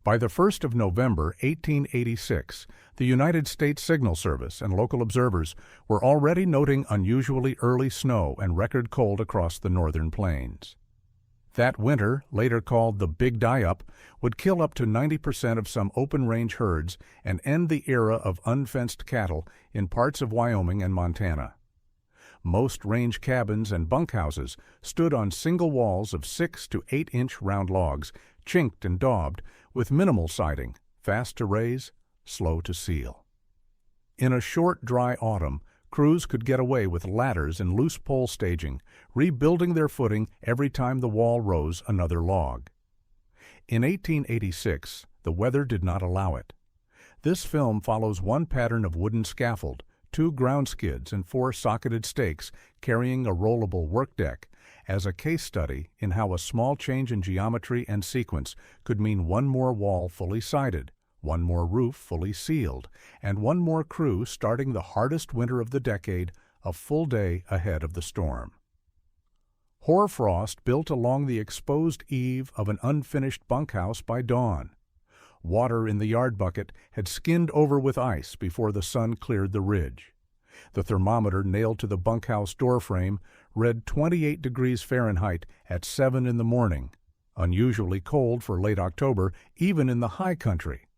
By the 1st of November 1886, the United States Signal Service and local observers were already noting unusually early snow and record cold across the northern plains. That winter, later called the Big Die-Up, would kill up to 90% of some open-range herds and end the era of unfenced cattle in parts of Wyoming and Montana. Most range cabins and bunkhouses stood on single walls of 6 to 8-inch round logs, chinked and daubed, with minimal siding, fast to raise, slow to seal. In a short, dry autumn, crews could get away with ladders and loose pole staging, rebuilding their footing every time the wall rose another log. In 1886, the weather did not allow it. This film follows one pattern of wooden scaffold, 2 ground skids and 4 socketed stakes carrying a rollable work deck, as a case study in how a small change in geometry and sequence could mean one more wall fully sided, one more roof fully sealed, and one more crew starting the hardest winter of the decade a full day ahead of the storm. Hoarfrost built along the exposed eave of an unfinished bunkhouse by dawn. Water in the yard bucket had skinned over with ice before the sun cleared the ridge. The thermometer nailed to the bunkhouse doorframe read 28 degrees Fahrenheit at 7 in the morning, unusually cold for late October even in the high country.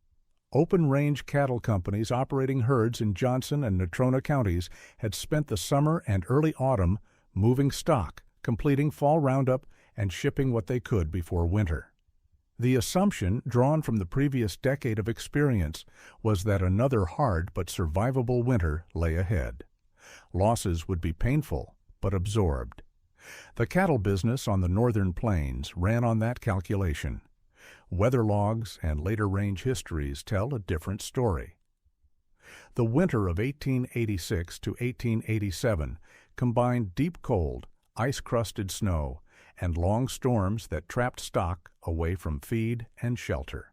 Open-range cattle companies operating herds in Johnson and Natrona counties had spent the summer and early autumn moving stock, completing fall roundup, and shipping what they could before winter. The assumption, drawn from the previous decade of experience, was that another hard but survivable winter lay ahead. Losses would be painful, but absorbed. The cattle business on the northern plains ran on that calculation. Weather logs and later range histories tell a different story. The winter of 1886 to 1887 combined deep cold, ice-crusted snow, and long storms that trapped stock away from feed and shelter.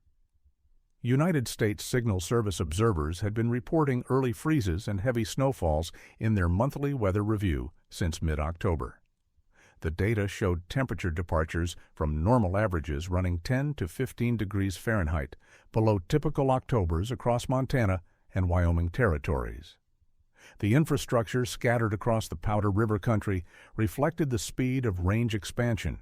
United States Signal Service observers had been reporting early freezes and heavy snowfalls in their monthly weather review since mid-October. The data showed temperature departures from normal averages running 10 to 15 degrees Fahrenheit below typical Octobers across Montana and Wyoming territories. The infrastructure scattered across the Powder River country reflected the speed of range expansion.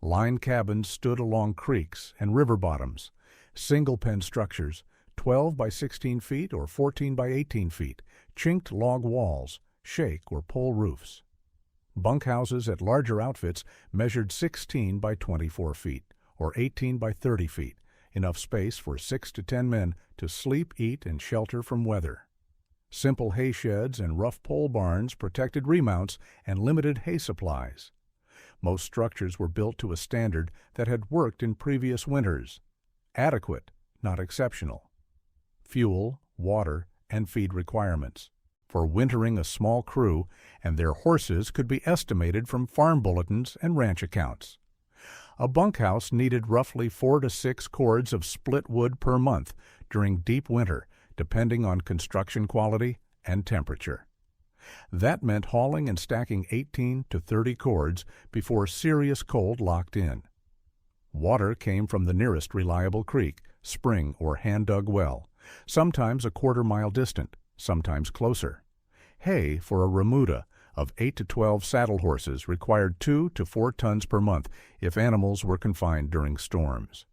Line cabins stood along creeks and river bottoms, single-pen structures, 12 by 16 feet or 14 by 18 feet, chinked log walls, shake or pole roofs. Bunkhouses at larger outfits measured 16 by 24 feet or 18 by 30 feet, enough space for 6 to 10 men to sleep, eat, and shelter from weather. Simple hay sheds and rough pole barns protected remounts and limited hay supplies. Most structures were built to a standard that had worked in previous winters. Adequate, not exceptional. Fuel, water, and feed requirements for wintering a small crew, and their horses could be estimated from farm bulletins and ranch accounts. A bunkhouse needed roughly 4 to 6 cords of split wood per month during deep winter, depending on construction quality and temperature. That meant hauling and stacking 18 to 30 cords before serious cold locked in. Water came from the nearest reliable creek, spring, or hand-dug well, sometimes a quarter-mile distant, sometimes closer. Hay for a remuda of 8 to 12 saddle horses required 2 to 4 tons per month if animals were confined during storms.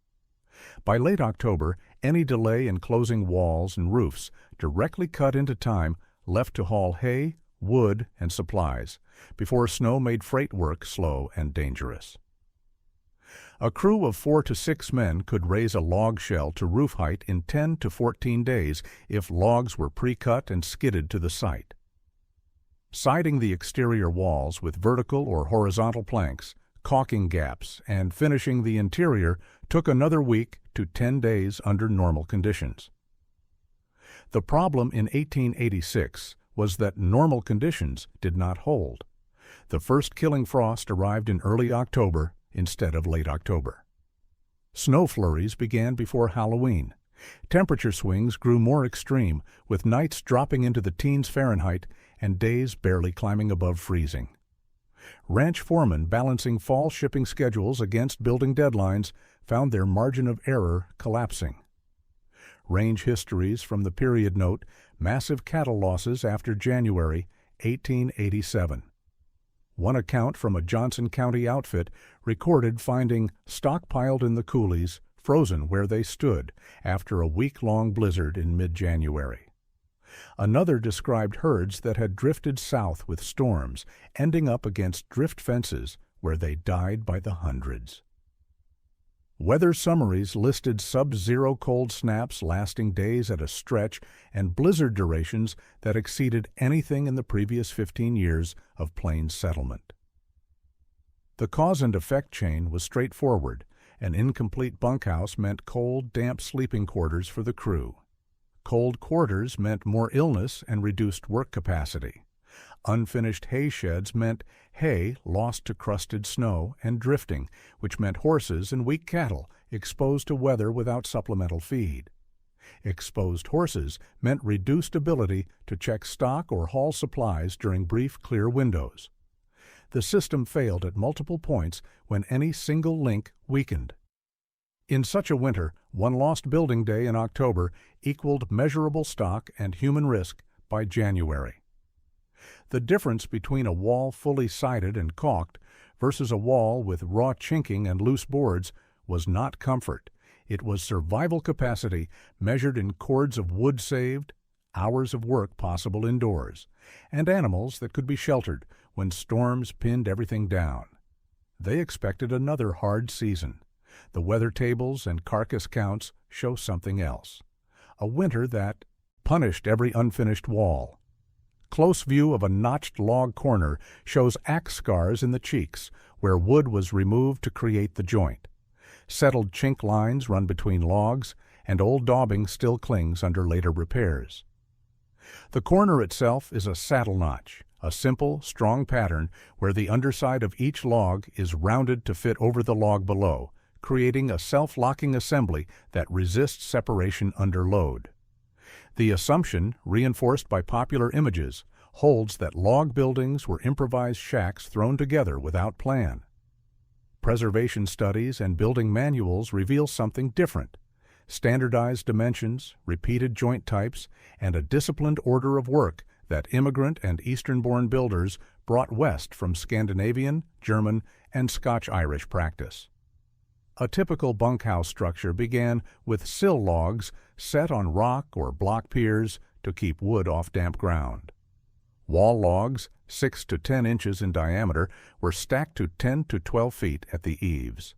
By late October, any delay in closing walls and roofs directly cut into time left to haul hay, wood, and supplies, before snow made freight work slow and dangerous. A crew of 4 to 6 men could raise a log shell to roof height in 10 to 14 days if logs were pre-cut and skidded to the site. Siding the exterior walls with vertical or horizontal planks, caulking gaps, and finishing the interior took another week to 10 days under normal conditions. The problem in 1886 was that normal conditions did not hold. The first killing frost arrived in early October instead of late October. Snow flurries began before Halloween. Temperature swings grew more extreme, with nights dropping into the teens Fahrenheit and days barely climbing above freezing. Ranch foremen balancing fall shipping schedules against building deadlines found their margin of error collapsing. Range histories from the period note massive cattle losses after January 1887. One account from a Johnson County outfit recorded finding stockpiled in the coulees, frozen where they stood after a week-long blizzard in mid-January. Another described herds that had drifted south with storms, ending up against drift fences where they died by the hundreds. Weather summaries listed sub-zero cold snaps lasting days at a stretch and blizzard durations that exceeded anything in the previous 15 years of plains settlement. The cause and effect chain was straightforward. An incomplete bunkhouse meant cold, damp sleeping quarters for the crew. Cold quarters meant more illness and reduced work capacity. Unfinished hay sheds meant hay lost to crusted snow and drifting, which meant horses and weak cattle exposed to weather without supplemental feed. Exposed horses meant reduced ability to check stock or haul supplies during brief clear windows. The system failed at multiple points when any single link weakened. In such a winter, one lost building day in October equaled measurable stock and human risk by January. The difference between a wall fully sided and caulked versus a wall with raw chinking and loose boards was not comfort. It was survival capacity measured in cords of wood saved, hours of work possible indoors, and animals that could be sheltered when storms pinned everything down. They expected another hard season. The weather tables and carcass counts show something else. A winter that punished every unfinished wall. Close view of a notched log corner shows axe scars in the cheeks, where wood was removed to create the joint. Settled chink lines run between logs, and old daubing still clings under later repairs. The corner itself is a saddle notch, a simple, strong pattern where the underside of each log is rounded to fit over the log below, creating a self-locking assembly that resists separation under load. The assumption, reinforced by popular images, holds that log buildings were improvised shacks thrown together without plan. Preservation studies and building manuals reveal something different. Standardized dimensions, repeated joint types, and a disciplined order of work that immigrant and Eastern-born builders brought west from Scandinavian, German, and Scotch-Irish practice. A typical bunkhouse structure began with sill logs set on rock or block piers to keep wood off damp ground. Wall logs, 6 to 10 inches in diameter, were stacked to 10 to 12 feet at the eaves.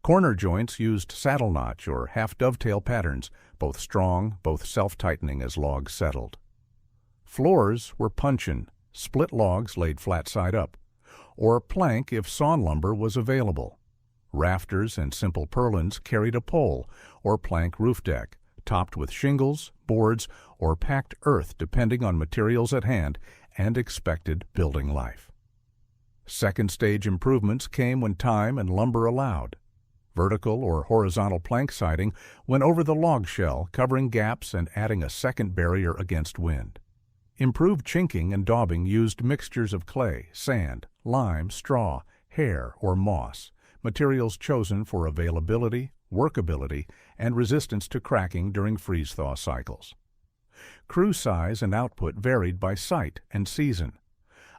Corner joints used saddle notch or half-dovetail patterns, both strong, both self-tightening as logs settled. Floors were puncheon, split logs laid flat side up, or plank if sawn lumber was available. Rafters and simple purlins carried a pole or plank roof deck, topped with shingles, boards, or packed earth depending on materials at hand and expected building life. Second stage improvements came when time and lumber allowed. Vertical or horizontal plank siding went over the log shell, covering gaps and adding a second barrier against wind. Improved chinking and daubing used mixtures of clay, sand, lime, straw, hair, or moss, materials chosen for availability, workability, and resistance to cracking during freeze-thaw cycles. Crew size and output varied by site and season.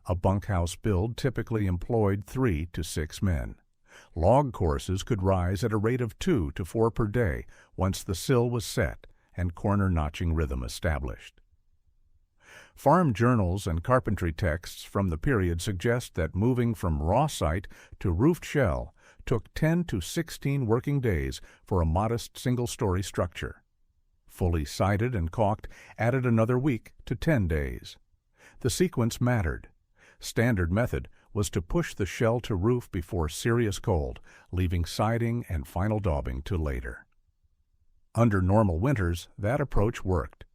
A bunkhouse build typically employed 3 to 6 men. Log courses could rise at a rate of 2 to 4 per day once the sill was set and corner notching rhythm established. Farm journals and carpentry texts from the period suggest that moving from raw site to roofed shell took 10 to 16 working days for a modest single-story structure. Fully sided and caulked added another week to 10 days. The sequence mattered. Standard method was to push the shell to roof before serious cold, leaving siding and final daubing to later. Under normal winters, that approach worked.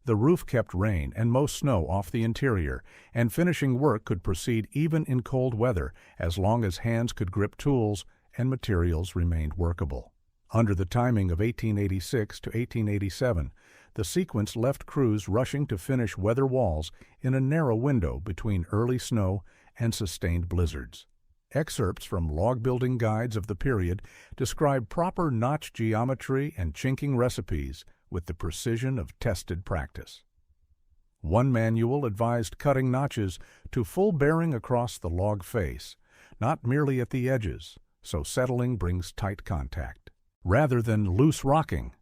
The roof kept rain and most snow off the interior, and finishing work could proceed even in cold weather as long as hands could grip tools and materials remained workable. Under the timing of 1886 to 1887, the sequence left crews rushing to finish weather walls in a narrow window between early snow and sustained blizzards. Excerpts from log building guides of the period describe proper notch geometry and chinking recipes with the precision of tested practice. One manual advised cutting notches to full bearing across the log face, not merely at the edges, so settling brings tight contact, rather than loose rocking.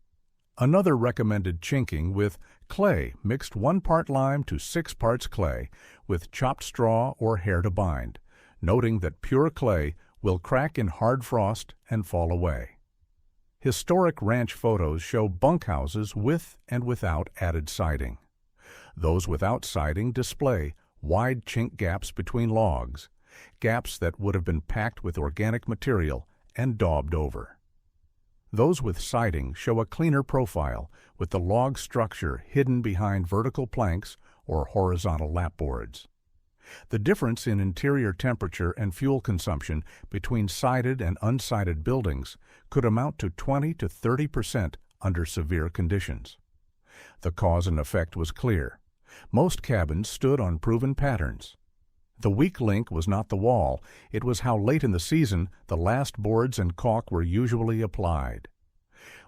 Another recommended chinking with clay mixed 1 part lime to 6 parts clay with chopped straw or hair to bind, noting that pure clay will crack in hard frost and fall away. Historic ranch photos show bunkhouses with and without added siding. Those without siding display wide chink gaps between logs, gaps that would have been packed with organic material and daubed over. Those with siding show a cleaner profile, with the log structure hidden behind vertical planks or horizontal lapboards. The difference in interior temperature and fuel consumption between sided and unsided buildings could amount to 20 to 30% under severe conditions. The cause and effect was clear. Most cabins stood on proven patterns. The weak link was not the wall, it was how late in the season the last boards and caulk were usually applied.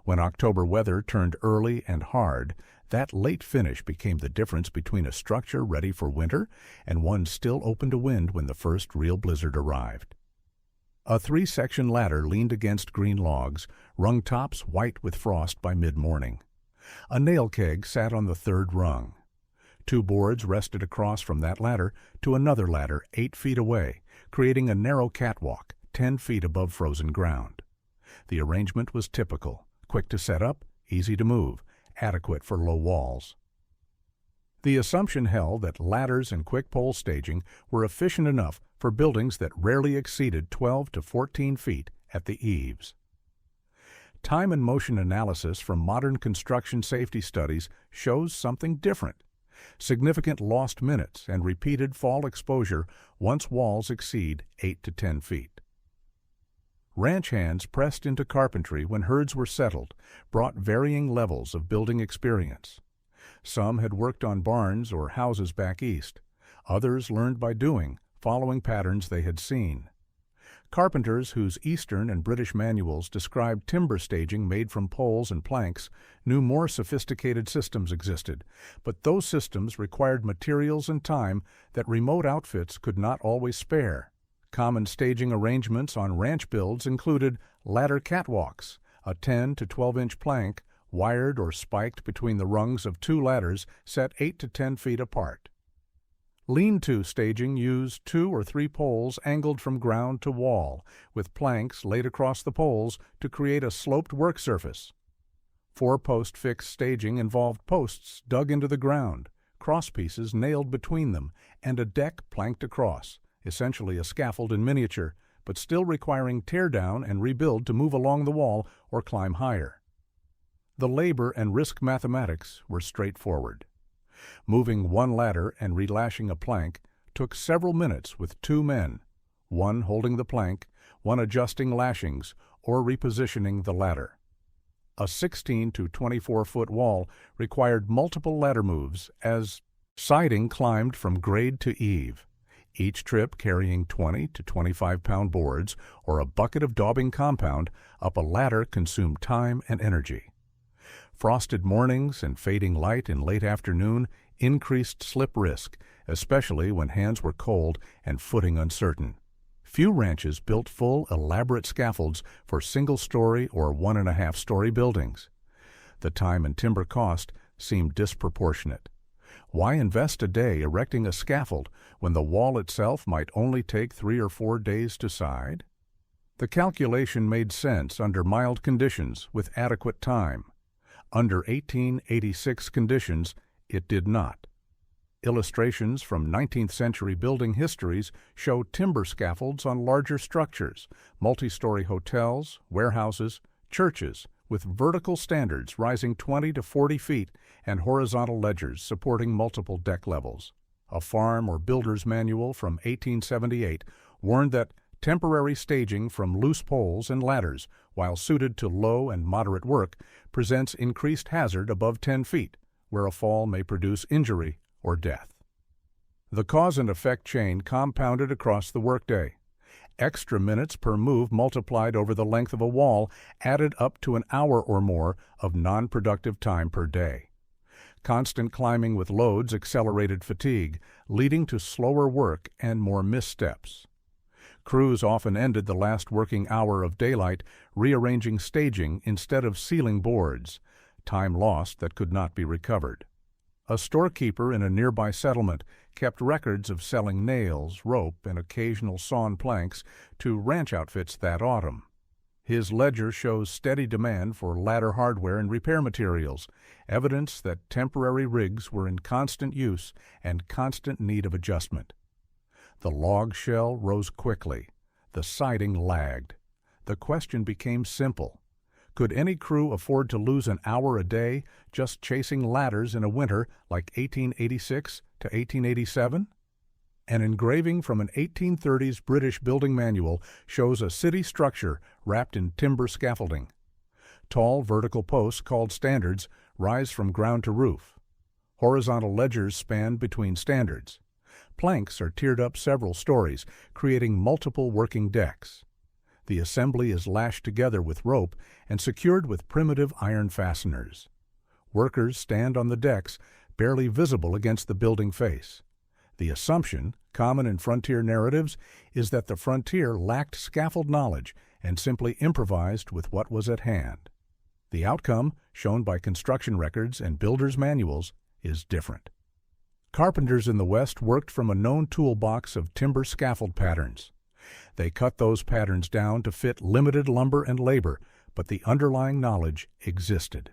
When October weather turned early and hard, that late finish became the difference between a structure ready for winter and one still open to wind when the first real blizzard arrived. A 3-section ladder leaned against green logs, rung tops white with frost by mid-morning. A nail keg sat on the 3rd rung. 2 boards rested across from that ladder to another ladder 8 feet away, creating a narrow catwalk 10 feet above frozen ground. The arrangement was typical, quick to set up, easy to move, adequate for low walls. The assumption held that ladders and quick pole staging were efficient enough for buildings that rarely exceeded 12 to 14 feet at the eaves. Time and motion analysis from modern construction safety studies shows something different. Significant lost minutes and repeated fall exposure once walls exceed 8 to 10 feet. Ranch hands pressed into carpentry when herds were settled brought varying levels of building experience. Some had worked on barns or houses back east. Others learned by doing, following patterns they had seen. Carpenters whose Eastern and British manuals described timber staging made from poles and planks knew more sophisticated systems existed, but those systems required materials and time that remote outfits could not always spare. Common staging arrangements on ranch builds included ladder catwalks, a 10 to 12-inch plank wired or spiked between the rungs of 2 ladders set 8 to 10 feet apart. Lean-to staging used 2 or 3 poles angled from ground to wall, with planks laid across the poles to create a sloped work surface. 4-post fixed staging involved posts dug into the ground, crosspieces nailed between them, and a deck planked across, essentially a scaffold in miniature, but still requiring tear down and rebuild to move along the wall or climb higher. The labor and risk mathematics were straightforward. Moving one ladder and relashing a plank took several minutes with 2 men, one holding the plank, one adjusting lashings or repositioning the ladder. A 16 to 24-foot wall required multiple ladder moves as siding climbed from grade to eave, each trip carrying 20 to 25-pound boards or a bucket of daubing compound up a ladder consumed time and energy. Frosted mornings and fading light in late afternoon increased slip risk, especially when hands were cold and footing uncertain. Few ranches built full, elaborate scaffolds for single-story or 1.5-story buildings. The time and timber cost seemed disproportionate. Why invest a day erecting a scaffold when the wall itself might only take 3 or 4 days to side? The calculation made sense under mild conditions with adequate time. Under 1886 conditions, it did not. Illustrations from 19th-century building histories show timber scaffolds on larger structures, multi-story hotels, warehouses, churches, with vertical standards rising 20 to 40 feet and horizontal ledgers supporting multiple deck levels. A farm or builder's manual from 1878 warned that temporary staging from loose poles and ladders, while suited to low and moderate work, presents increased hazard above 10 feet, where a fall may produce injury or death. The cause and effect chain compounded across the workday. Extra minutes per move multiplied over the length of a wall added up to an hour or more of non-productive time per day. Constant climbing with loads accelerated fatigue, leading to slower work and more missteps. Crews often ended the last working hour of daylight rearranging staging instead of sealing boards, time lost that could not be recovered. A storekeeper in a nearby settlement kept records of selling nails, rope, and occasional sawn planks to ranch outfits that autumn. His ledger shows steady demand for ladder hardware and repair materials, evidence that temporary rigs were in constant use and constant need of adjustment. The log shell rose quickly. The siding lagged. The question became simple. Could any crew afford to lose an hour a day just chasing ladders in a winter like 1886 to 1887? An engraving from an 1830s British building manual shows a city structure wrapped in timber scaffolding. Tall vertical posts, called standards, rise from ground to roof. Horizontal ledgers span between standards. Planks are tiered up several stories, creating multiple working decks. The assembly is lashed together with rope and secured with primitive iron fasteners. Workers stand on the decks, barely visible against the building face. The assumption, common in frontier narratives, is that the frontier lacked scaffold knowledge and simply improvised with what was at hand. The outcome, shown by construction records and builders' manuals, is different. Carpenters in the West worked from a known toolbox of timber scaffold patterns. They cut those patterns down to fit limited lumber and labor, but the underlying knowledge existed.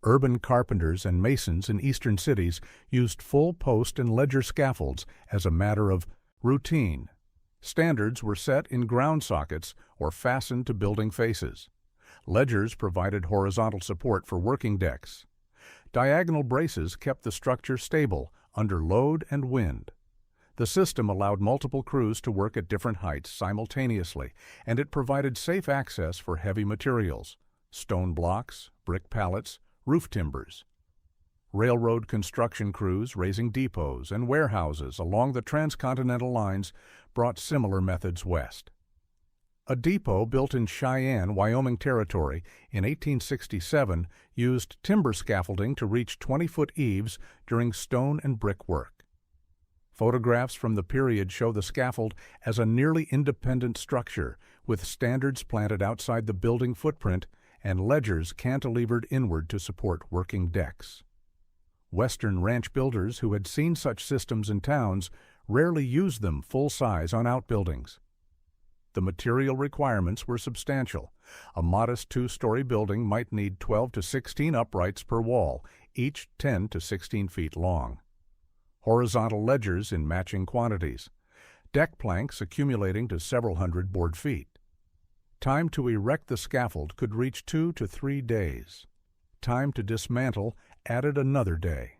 Urban carpenters and masons in eastern cities used full post and ledger scaffolds as a matter of routine. Standards were set in ground sockets or fastened to building faces. Ledgers provided horizontal support for working decks. Diagonal braces kept the structure stable under load and wind. The system allowed multiple crews to work at different heights simultaneously, and it provided safe access for heavy materials, stone blocks, brick pallets, roof timbers. Railroad construction crews raising depots and warehouses along the transcontinental lines brought similar methods west. A depot built in Cheyenne, Wyoming Territory in 1867 used timber scaffolding to reach 20-foot eaves during stone and brick work. Photographs from the period show the scaffold as a nearly independent structure, with standards planted outside the building footprint and ledgers cantilevered inward to support working decks. Western ranch builders who had seen such systems in towns rarely used them full-size on outbuildings. The material requirements were substantial. A modest two-story building might need 12 to 16 uprights per wall, each 10 to 16 feet long. Horizontal ledgers in matching quantities. Deck planks accumulating to several hundred board feet. Time to erect the scaffold could reach 2 to 3 days. Time to dismantle added another day.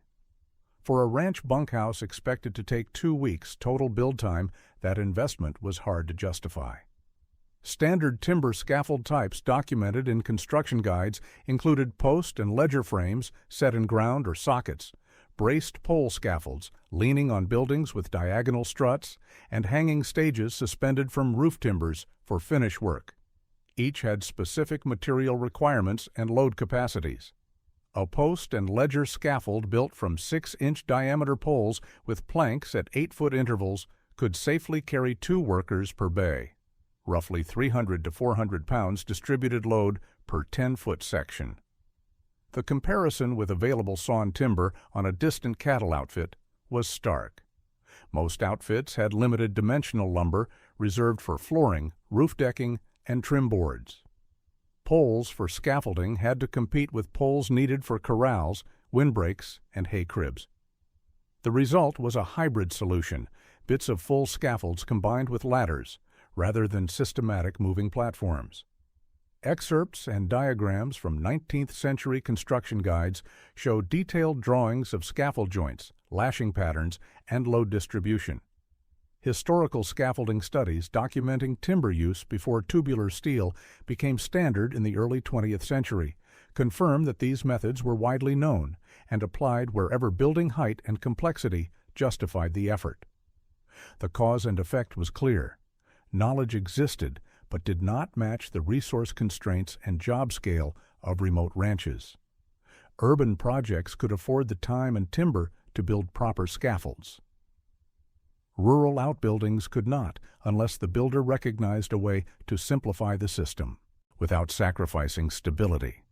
For a ranch bunkhouse expected to take 2 weeks total build time, that investment was hard to justify. Standard timber scaffold types documented in construction guides included post and ledger frames set in ground or sockets, braced pole scaffolds leaning on buildings with diagonal struts, and hanging stages suspended from roof timbers for finish work. Each had specific material requirements and load capacities. A post and ledger scaffold built from 6-inch diameter poles with planks at 8-foot intervals could safely carry 2 workers per bay, roughly 300 to 400 pounds distributed load per 10-foot section. The comparison with available sawn timber on a distant cattle outfit was stark. Most outfits had limited dimensional lumber reserved for flooring, roof decking, and trim boards. Poles for scaffolding had to compete with poles needed for corrals, windbreaks, and hay cribs. The result was a hybrid solution, bits of full scaffolds combined with ladders, rather than systematic moving platforms. Excerpts and diagrams from 19th century construction guides show detailed drawings of scaffold joints, lashing patterns, and load distribution. Historical scaffolding studies documenting timber use before tubular steel became standard in the early 20th century, confirm that these methods were widely known and applied wherever building height and complexity justified the effort. The cause and effect was clear. Knowledge existed, but did not match the resource constraints and job scale of remote ranches. Urban projects could afford the time and timber to build proper scaffolds. Rural outbuildings could not, unless the builder recognized a way to simplify the system without sacrificing stability.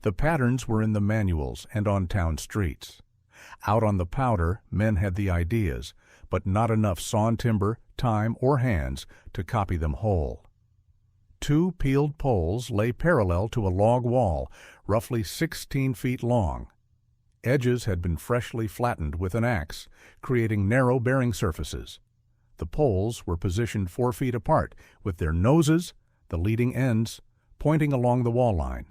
The patterns were in the manuals and on town streets. Out on the powder, men had the ideas, but not enough sawn timber, time, or hands to copy them whole. 2 peeled poles lay parallel to a log wall, roughly 16 feet long. Edges had been freshly flattened with an axe, creating narrow bearing surfaces. The poles were positioned 4 feet apart, with their noses, the leading ends, pointing along the wall line.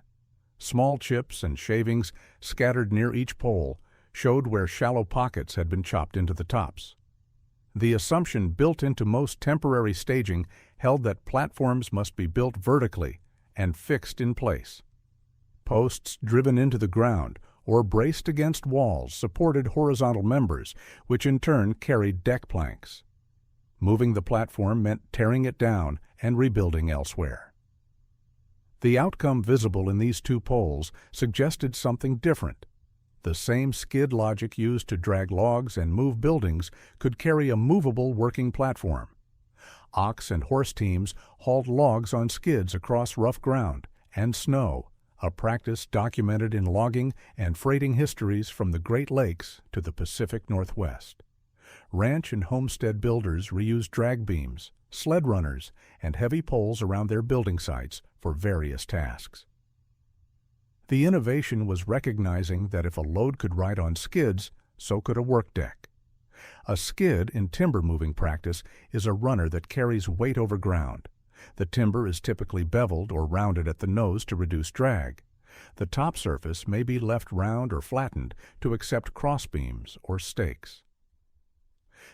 Small chips and shavings scattered near each pole showed where shallow pockets had been chopped into the tops. The assumption built into most temporary staging held that platforms must be built vertically and fixed in place. Posts driven into the ground or braced against walls supported horizontal members, which in turn carried deck planks. Moving the platform meant tearing it down and rebuilding elsewhere. The outcome visible in these 2 poles suggested something different. The same skid logic used to drag logs and move buildings could carry a movable working platform. Ox and horse teams hauled logs on skids across rough ground and snow, a practice documented in logging and freighting histories from the Great Lakes to the Pacific Northwest. Ranch and homestead builders reused drag beams, sled runners, and heavy poles around their building sites for various tasks. The innovation was recognizing that if a load could ride on skids, so could a work deck. A skid in timber moving practice is a runner that carries weight over ground. The timber is typically beveled or rounded at the nose to reduce drag. The top surface may be left round or flattened to accept crossbeams or stakes.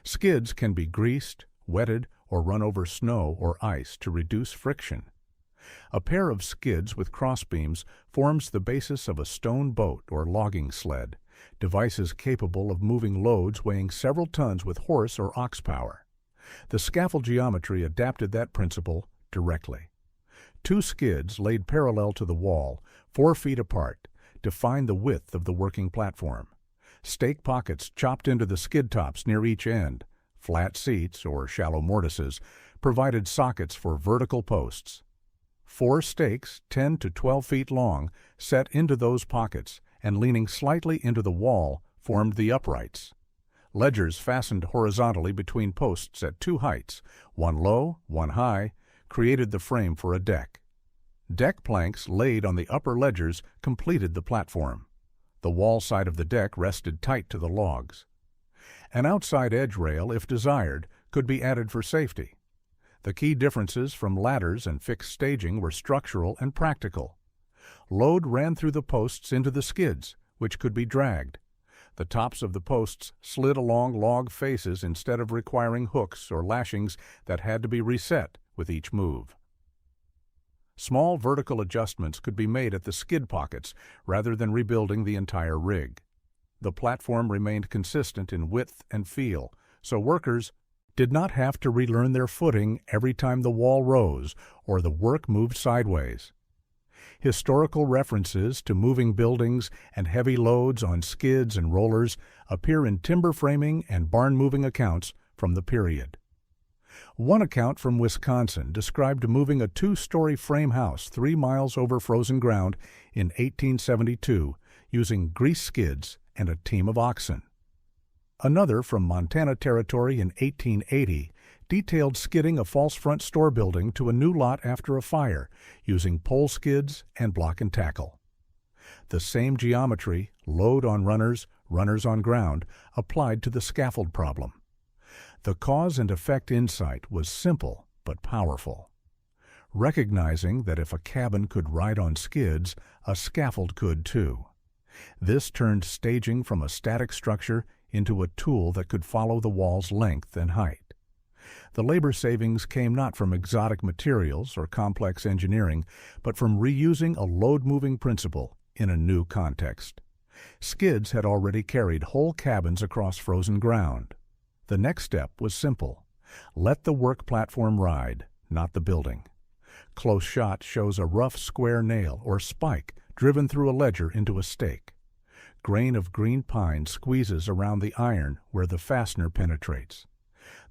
Skids can be greased, wetted, or run over snow or ice to reduce friction. A pair of skids with crossbeams forms the basis of a stone boat or logging sled, devices capable of moving loads weighing several tons with horse or ox power. The scaffold geometry adapted that principle directly. 2 skids laid parallel to the wall, 4 feet apart, define the width of the working platform. Stake pockets chopped into the skid tops near each end, flat seats or shallow mortises, provided sockets for vertical posts. 4 stakes, 10 to 12 feet long, set into those pockets and leaning slightly into the wall, formed the uprights. Ledgers fastened horizontally between posts at 2 heights, one low, one high, created the frame for a deck. Deck planks laid on the upper ledgers completed the platform. The wall side of the deck rested tight to the logs. An outside edge rail, if desired, could be added for safety. The key differences from ladders and fixed staging were structural and practical. Load ran through the posts into the skids, which could be dragged. The tops of the posts slid along log faces instead of requiring hooks or lashings that had to be reset with each move. Small vertical adjustments could be made at the skid pockets rather than rebuilding the entire rig. The platform remained consistent in width and feel, so workers did not have to relearn their footing every time the wall rose or the work moved sideways. Historical references to moving buildings and heavy loads on skids and rollers appear in timber framing and barn moving accounts from the period. One account from Wisconsin described moving a 2-story frame house 3 miles over frozen ground in 1872 using grease skids and a team of oxen. Another from Montana Territory in 1880 detailed skidding a false front store building to a new lot after a fire using pole skids and block and tackle. The same geometry, load on runners, runners on ground, applied to the scaffold problem. The cause and effect insight was simple but powerful. Recognizing that if a cabin could ride on skids, a scaffold could too. This turned staging from a static structure into a tool that could follow the wall's length and height. The labor savings came not from exotic materials or complex engineering, but from reusing a load-moving principle in a new context. Skids had already carried whole cabins across frozen ground. The next step was simple. Let the work platform ride, not the building. Close shot shows a rough square nail or spike driven through a ledger into a stake. Grain of green pine squeezes around the iron where the fastener penetrates.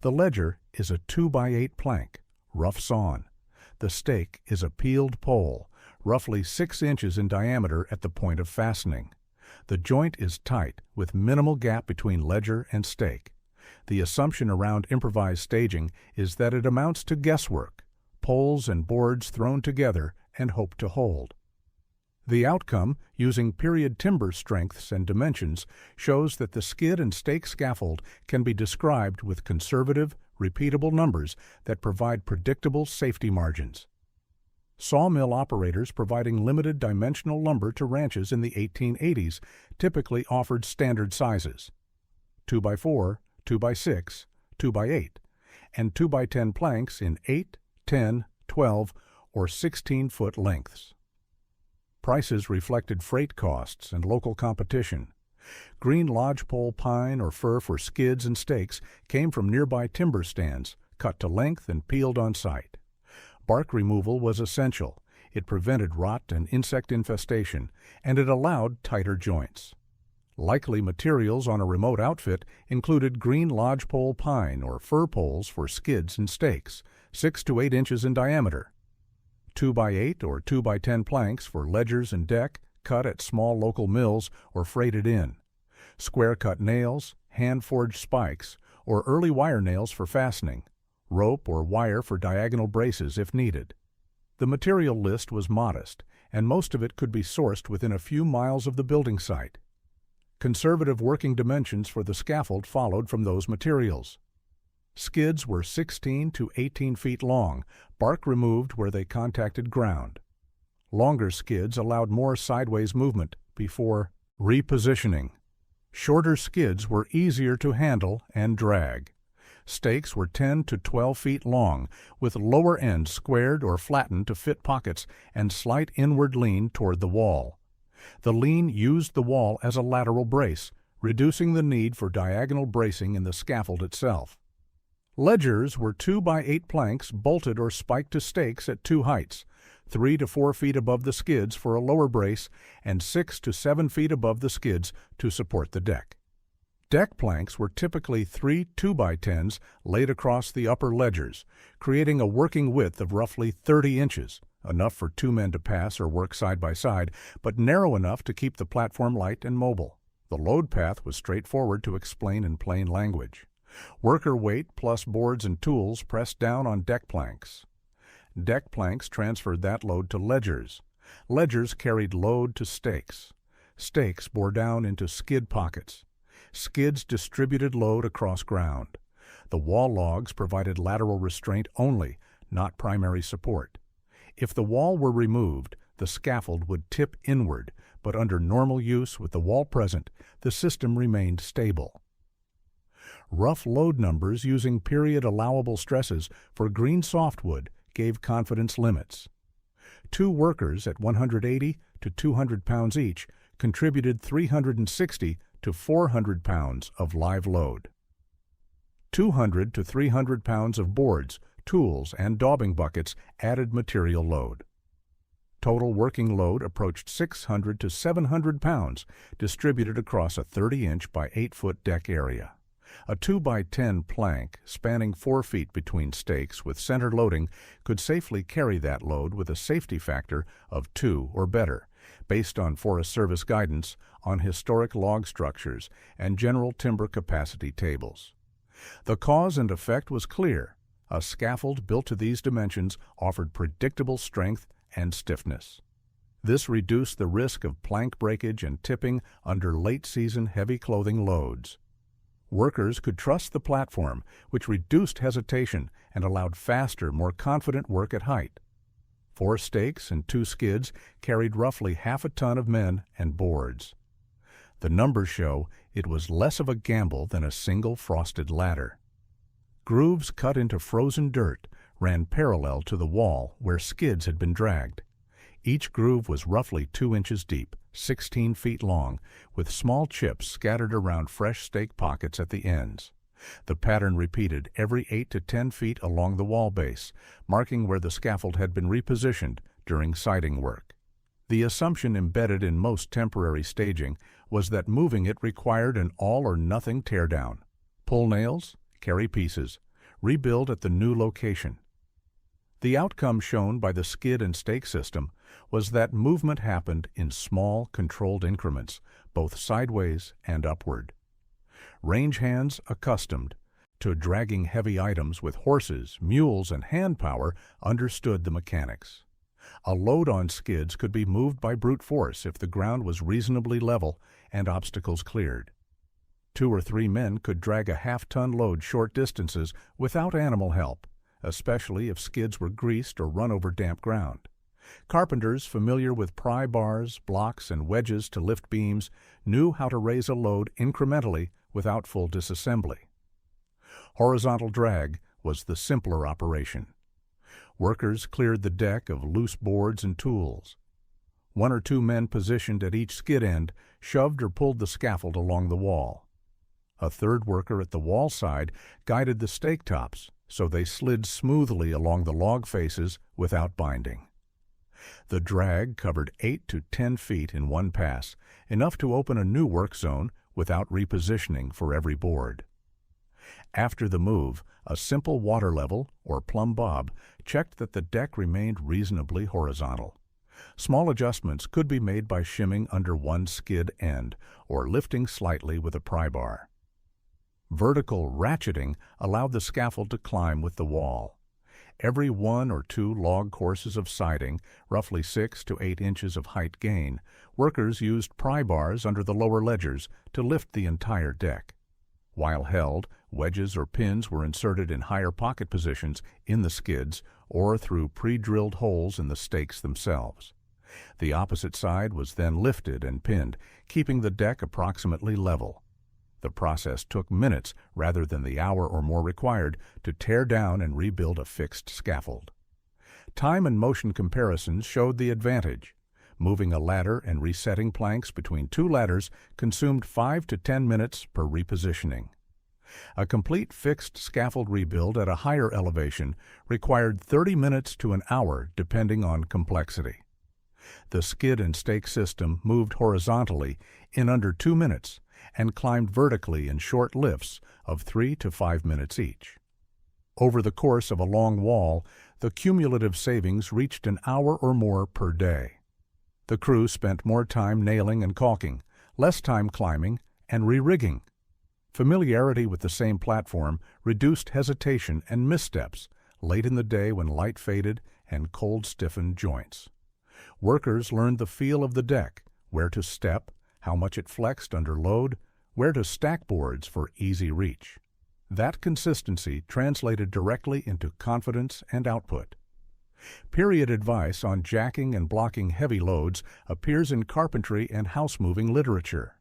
The ledger is a 2x8 plank, rough sawn. The stake is a peeled pole, roughly 6 inches in diameter at the point of fastening. The joint is tight, with minimal gap between ledger and stake. The assumption around improvised staging is that it amounts to guesswork, poles and boards thrown together and hoped to hold. The outcome, using period timber strengths and dimensions, shows that the skid and stake scaffold can be described with conservative, repeatable numbers that provide predictable safety margins. Sawmill operators providing limited dimensional lumber to ranches in the 1880s typically offered standard sizes: 2x4, 2x6, 2x8, and 2x10 planks in 8, 10, 12, or 16-foot lengths. Prices reflected freight costs and local competition. Green lodgepole pine or fir for skids and stakes came from nearby timber stands, cut to length and peeled on site. Bark removal was essential. It prevented rot and insect infestation, and it allowed tighter joints. Likely materials on a remote outfit included green lodgepole pine or fir poles for skids and stakes, 6 to 8 inches in diameter. 2x8 or 2x10 planks for ledgers and deck, cut at small local mills or freighted in. Square-cut nails, hand-forged spikes, or early wire nails for fastening. Rope or wire for diagonal braces if needed. The material list was modest, and most of it could be sourced within a few miles of the building site. Conservative working dimensions for the scaffold followed from those materials. Skids were 16 to 18 feet long, bark removed where they contacted ground. Longer skids allowed more sideways movement before repositioning. Shorter skids were easier to handle and drag. Stakes were 10 to 12 feet long, with lower ends squared or flattened to fit pockets and slight inward lean toward the wall. The lean used the wall as a lateral brace, reducing the need for diagonal bracing in the scaffold itself. Ledgers were 2x8 planks bolted or spiked to stakes at 2 heights, 3 to 4 feet above the skids for a lower brace and 6 to 7 feet above the skids to support the deck. Deck planks were typically 3 2x10s laid across the upper ledgers, creating a working width of roughly 30 inches, enough for 2 men to pass or work side by side, but narrow enough to keep the platform light and mobile. The load path was straightforward to explain in plain language. Worker weight plus boards and tools pressed down on deck planks. Deck planks transferred that load to ledgers. Ledgers carried load to stakes. Stakes bore down into skid pockets. Skids distributed load across ground. The wall logs provided lateral restraint only, not primary support. If the wall were removed, the scaffold would tip inward, but under normal use with the wall present, the system remained stable. Rough load numbers using period allowable stresses for green softwood gave confidence limits. 2 workers at 180 to 200 pounds each contributed 360 to 400 pounds of live load. 200 to 300 pounds of boards, tools, and daubing buckets added material load. Total working load approached 600 to 700 pounds, distributed across a 30-inch by 8-foot deck area. A 2x10 plank spanning 4 feet between stakes with center loading could safely carry that load with a safety factor of 2 or better, based on Forest Service guidance on historic log structures and general timber capacity tables. The cause and effect was clear. A scaffold built to these dimensions offered predictable strength and stiffness. This reduced the risk of plank breakage and tipping under late-season heavy clothing loads. Workers could trust the platform, which reduced hesitation and allowed faster, more confident work at height. 4 stakes and 2 skids carried roughly half a ton of men and boards. The numbers show it was less of a gamble than a single frosted ladder. Grooves cut into frozen dirt ran parallel to the wall where skids had been dragged. Each groove was roughly 2 inches deep, 16 feet long, with small chips scattered around fresh stake pockets at the ends. The pattern repeated every 8 to 10 feet along the wall base, marking where the scaffold had been repositioned during siding work. The assumption embedded in most temporary staging was that moving it required an all-or-nothing teardown. Pull nails, carry pieces, rebuild at the new location. The outcome shown by the skid and stake system was that movement happened in small, controlled increments, both sideways and upward. Range hands accustomed to dragging heavy items with horses, mules, and hand power understood the mechanics. A load on skids could be moved by brute force if the ground was reasonably level and obstacles cleared. 2 or 3 men could drag a half-ton load short distances without animal help, especially if skids were greased or run over damp ground. Carpenters familiar with pry bars, blocks, and wedges to lift beams knew how to raise a load incrementally without full disassembly. Horizontal drag was the simpler operation. Workers cleared the deck of loose boards and tools. 1 or 2 men positioned at each skid end shoved or pulled the scaffold along the wall. A third worker at the wall side guided the stake tops so they slid smoothly along the log faces without binding. The drag covered 8 to 10 feet in one pass, enough to open a new work zone without repositioning for every board. After the move, a simple water level, or plumb bob, checked that the deck remained reasonably horizontal. Small adjustments could be made by shimming under one skid end or lifting slightly with a pry bar. Vertical ratcheting allowed the scaffold to climb with the wall. Every 1 or 2 log courses of siding, roughly 6 to 8 inches of height gain, workers used pry bars under the lower ledgers to lift the entire deck. While held, wedges or pins were inserted in higher pocket positions in the skids or through pre-drilled holes in the stakes themselves. The opposite side was then lifted and pinned, keeping the deck approximately level. The process took minutes rather than the hour or more required to tear down and rebuild a fixed scaffold. Time and motion comparisons showed the advantage. Moving a ladder and resetting planks between 2 ladders consumed 5 to 10 minutes per repositioning. A complete fixed scaffold rebuild at a higher elevation required 30 minutes to an hour depending on complexity. The skid and stake system moved horizontally in under 2 minutes and climbed vertically in short lifts of 3 to 5 minutes each. Over the course of a long wall, the cumulative savings reached an hour or more per day. The crew spent more time nailing and caulking, less time climbing, and re-rigging. Familiarity with the same platform reduced hesitation and missteps late in the day when light faded and cold stiffened joints. Workers learned the feel of the deck, where to step, how much it flexed under load, where to stack boards for easy reach. That consistency translated directly into confidence and output. Period advice on jacking and blocking heavy loads appears in carpentry and house-moving literature.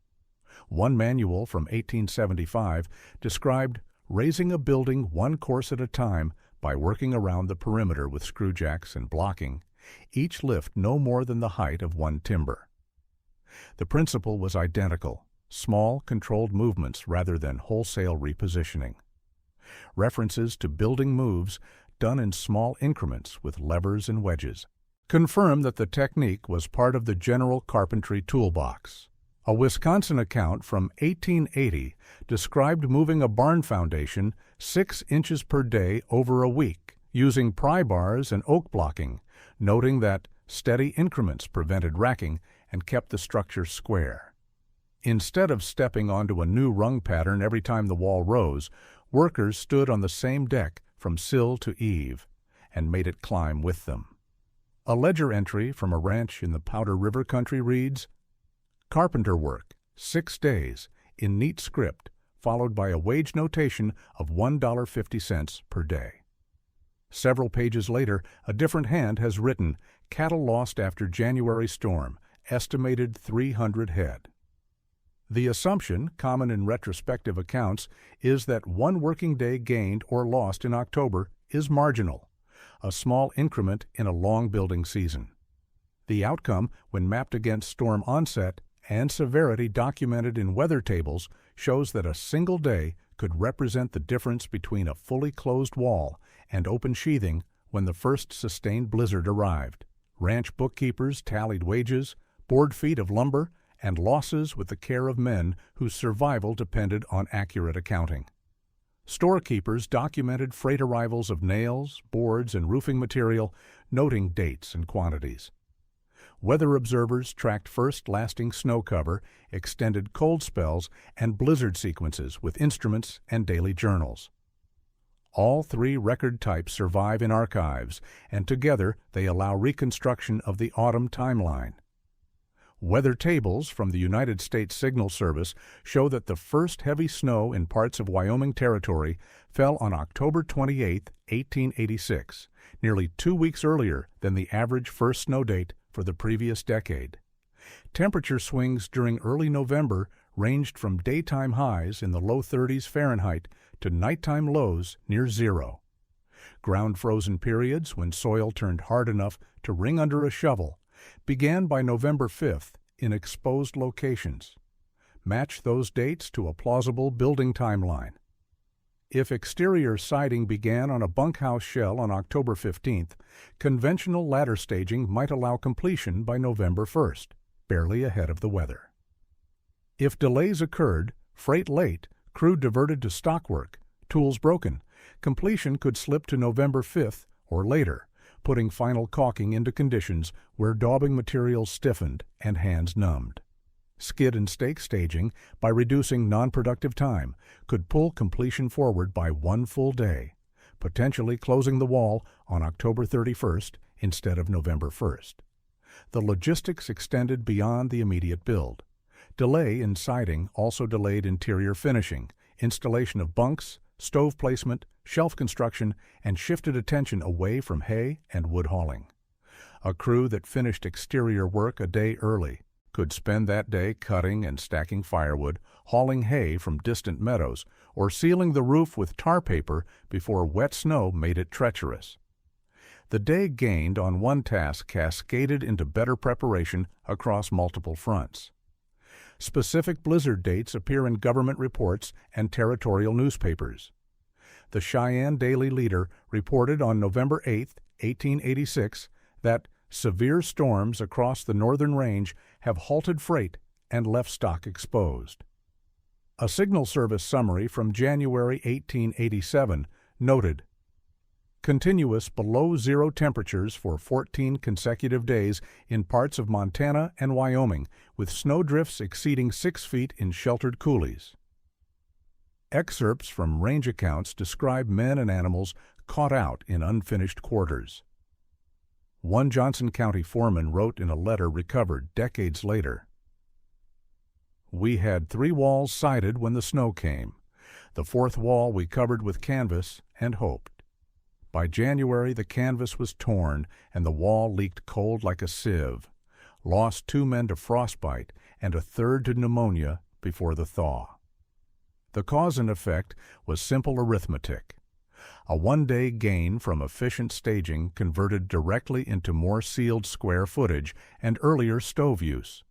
One manual from 1875 described raising a building 1 course at a time by working around the perimeter with screw jacks and blocking, each lift no more than the height of 1 timber. The principle was identical, small, controlled movements rather than wholesale repositioning. References to building moves done in small increments with levers and wedges confirm that the technique was part of the general carpentry toolbox. A Wisconsin account from 1880 described moving a barn foundation 6 inches per day over a week using pry bars and oak blocking, noting that steady increments prevented racking and kept the structure square. Instead of stepping onto a new rung pattern every time the wall rose, workers stood on the same deck from sill to eave and made it climb with them. A ledger entry from a ranch in the Powder River country reads, "Carpenter work, 6 days, in neat script, followed by a wage notation of $1.50 per day." Several pages later, a different hand has written, "Cattle lost after January storm, estimated 300 head." The assumption, common in retrospective accounts, is that 1 working day gained or lost in October is marginal, a small increment in a long building season. The outcome, when mapped against storm onset and severity documented in weather tables, shows that a single day could represent the difference between a fully closed wall and open sheathing when the first sustained blizzard arrived. Ranch bookkeepers tallied wages, board feet of lumber, and losses with the care of men whose survival depended on accurate accounting. Storekeepers documented freight arrivals of nails, boards, and roofing material, noting dates and quantities. Weather observers tracked first-lasting snow cover, extended cold spells, and blizzard sequences with instruments and daily journals. All three record types survive in archives, and together they allow reconstruction of the autumn timeline. Weather tables from the United States Signal Service show that the first heavy snow in parts of Wyoming Territory fell on October 28, 1886, nearly 2 weeks earlier than the average first snow date for the previous decade. Temperature swings during early November ranged from daytime highs in the low 30s Fahrenheit to nighttime lows near zero. Ground frozen periods, when soil turned hard enough to wring under a shovel, began by November 5th in exposed locations. Match those dates to a plausible building timeline. If exterior siding began on a bunkhouse shell on October 15th, conventional ladder staging might allow completion by November 1st, barely ahead of the weather. If delays occurred, freight late, crew diverted to stock work, tools broken, completion could slip to November 5th or later, putting final caulking into conditions where daubing materials stiffened and hands numbed. Skid and stake staging, by reducing non-productive time, could pull completion forward by 1 full day, potentially closing the wall on October 31st instead of November 1st. The logistics extended beyond the immediate build. Delay in siding also delayed interior finishing, installation of bunks, stove placement, shelf construction, and shifted attention away from hay and wood hauling. A crew that finished exterior work a day early could spend that day cutting and stacking firewood, hauling hay from distant meadows, or sealing the roof with tar paper before wet snow made it treacherous. The day gained on one task cascaded into better preparation across multiple fronts. Specific blizzard dates appear in government reports and territorial newspapers. The Cheyenne Daily Leader reported on November 8, 1886, that severe storms across the northern range have halted freight and left stock exposed. A Signal Service summary from January 1887 noted, continuous below-zero temperatures for 14 consecutive days in parts of Montana and Wyoming, with snowdrifts exceeding 6 feet in sheltered coulees. Excerpts from range accounts describe men and animals caught out in unfinished quarters. One Johnson County foreman wrote in a letter recovered decades later, "We had 3 walls sided when the snow came. The 4th wall we covered with canvas and hoped. By January the canvas was torn and the wall leaked cold like a sieve. Lost 2 men to frostbite and a 3rd to pneumonia before the thaw." The cause and effect was simple arithmetic. A 1-day gain from efficient staging converted directly into more sealed square footage and earlier stove use.